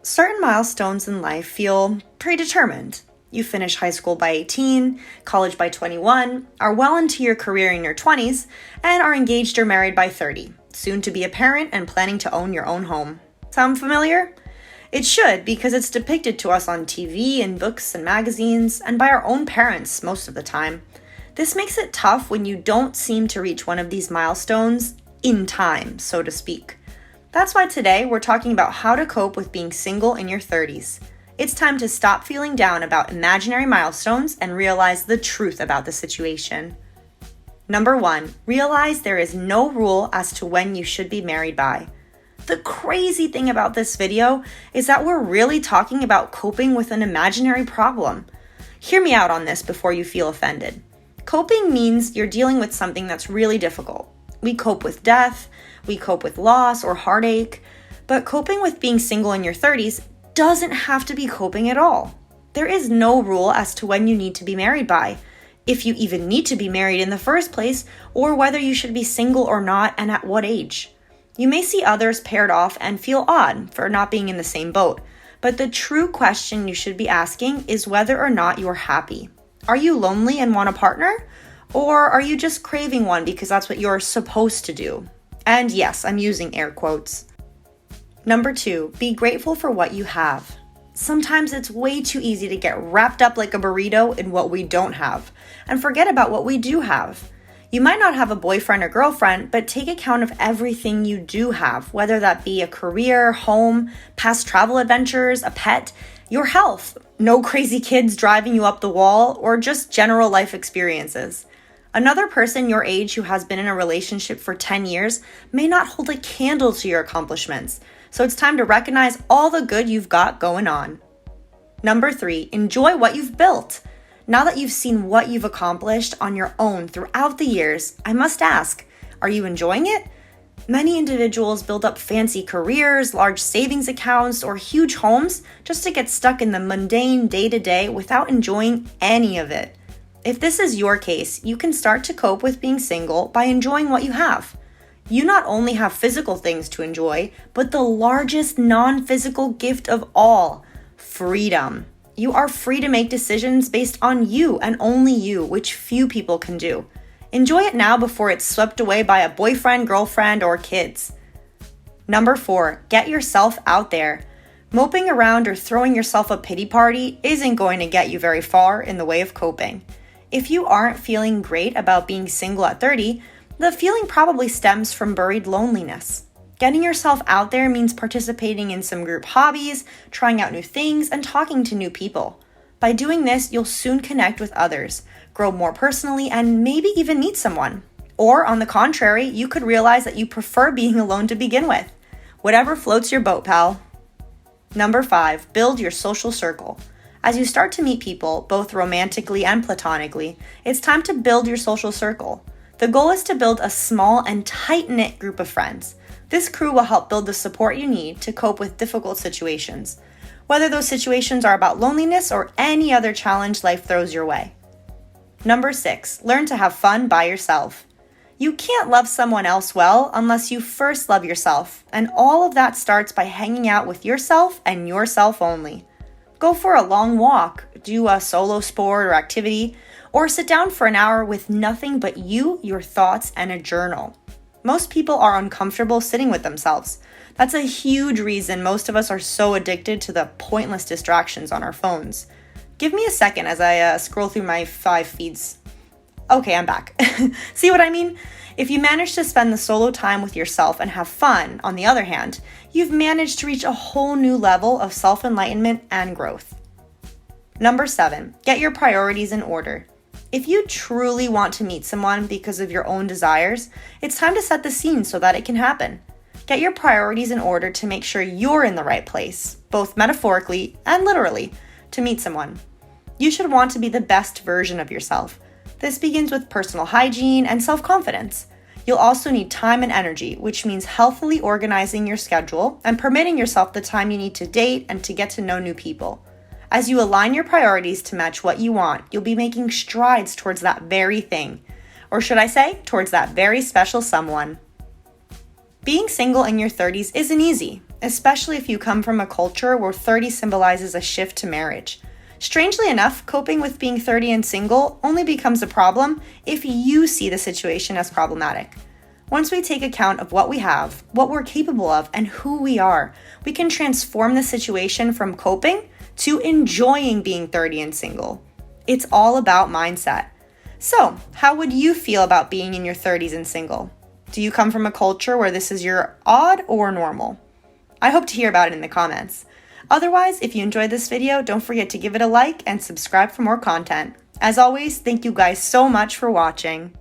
Certain milestones in life feel predetermined. You finish high school by 18, college by 21, are well into your career in your 20s, and are engaged or married by 30, soon to be a parent and planning to own your own home. Sound familiar? It should, because it's depicted to us on TV and books and magazines, and by our own parents most of the time. This makes it tough when you don't seem to reach one of these milestones in time, so to speak. That's why today we're talking about how to cope with being single in your 30s. It's time to stop feeling down about imaginary milestones and realize the truth about the situation. Number 1, realize there is no rule as to when you should be married by. The crazy thing about this video is that we're really talking about coping with an imaginary problem. Hear me out on this before you feel offended. Coping means you're dealing with something that's really difficult. We cope with death, we cope with loss or heartache, but coping with being single in your 30s doesn't have to be coping at all. There is no rule as to when you need to be married by, if you even need to be married in the first place, or whether you should be single or not and at what age. You may see others paired off and feel odd for not being in the same boat, but the true question you should be asking is whether or not you're happy. Are you lonely and want a partner? Or are you just craving one because that's what you're supposed to do? And yes, I'm using air quotes. Number 2, be grateful for what you have. Sometimes it's way too easy to get wrapped up like a burrito in what we don't have and forget about what we do have. You might not have a boyfriend or girlfriend, but take account of everything you do have, whether that be a career, home, past travel adventures, a pet, your health, no crazy kids driving you up the wall, or just general life experiences. Another person your age who has been in a relationship for 10 years may not hold a candle to your accomplishments, so it's time to recognize all the good you've got going on. Number 3, enjoy what you've built. Now that you've seen what you've accomplished on your own throughout the years, I must ask, are you enjoying it? Many individuals build up fancy careers, large savings accounts, or huge homes just to get stuck in the mundane day-to-day without enjoying any of it. If this is your case, you can start to cope with being single by enjoying what you have. You not only have physical things to enjoy, but the largest non-physical gift of all, freedom. You are free to make decisions based on you and only you, which few people can do. Enjoy it now before it's swept away by a boyfriend, girlfriend, or kids. Number 4, get yourself out there. Moping around or throwing yourself a pity party isn't going to get you very far in the way of coping. If you aren't feeling great about being single at 30, the feeling probably stems from buried loneliness. Getting yourself out there means participating in some group hobbies, trying out new things, and talking to new people. By doing this, you'll soon connect with others, grow more personally, and maybe even meet someone. Or, on the contrary, you could realize that you prefer being alone to begin with. Whatever floats your boat, pal. Number 5, build your social circle. As you start to meet people, both romantically and platonically, it's time to build your social circle. The goal is to build a small and tight-knit group of friends. This crew will help build the support you need to cope with difficult situations, whether those situations are about loneliness or any other challenge life throws your way. Number 6, learn to have fun by yourself. You can't love someone else well unless you first love yourself, and all of that starts by hanging out with yourself and yourself only. Go for a long walk, do a solo sport or activity, or sit down for an hour with nothing but you, your thoughts, and a journal. Most people are uncomfortable sitting with themselves. That's a huge reason most of us are so addicted to the pointless distractions on our phones. Give me a second as I scroll through my 5 feeds. Okay, I'm back. See what I mean? If you manage to spend the solo time with yourself and have fun, on the other hand, you've managed to reach a whole new level of self-enlightenment and growth. Number 7, get your priorities in order. If you truly want to meet someone because of your own desires, it's time to set the scene so that it can happen. Get your priorities in order to make sure you're in the right place, both metaphorically and literally, to meet someone. You should want to be the best version of yourself. This begins with personal hygiene and self-confidence. You'll also need time and energy, which means healthily organizing your schedule and permitting yourself the time you need to date and to get to know new people. As you align your priorities to match what you want, you'll be making strides towards that very thing. Or should I say, towards that very special someone. Being single in your 30s isn't easy, especially if you come from a culture where 30 symbolizes a shift to marriage. Strangely enough, coping with being 30 and single only becomes a problem if you see the situation as problematic. Once we take account of what we have, what we're capable of, and who we are, we can transform the situation from coping to enjoying being 30 and single. It's all about mindset. So, how would you feel about being in your 30s and single? Do you come from a culture where this is your odd or normal? I hope to hear about it in the comments. Otherwise, if you enjoyed this video, don't forget to give it a like and subscribe for more content. As always, thank you guys so much for watching.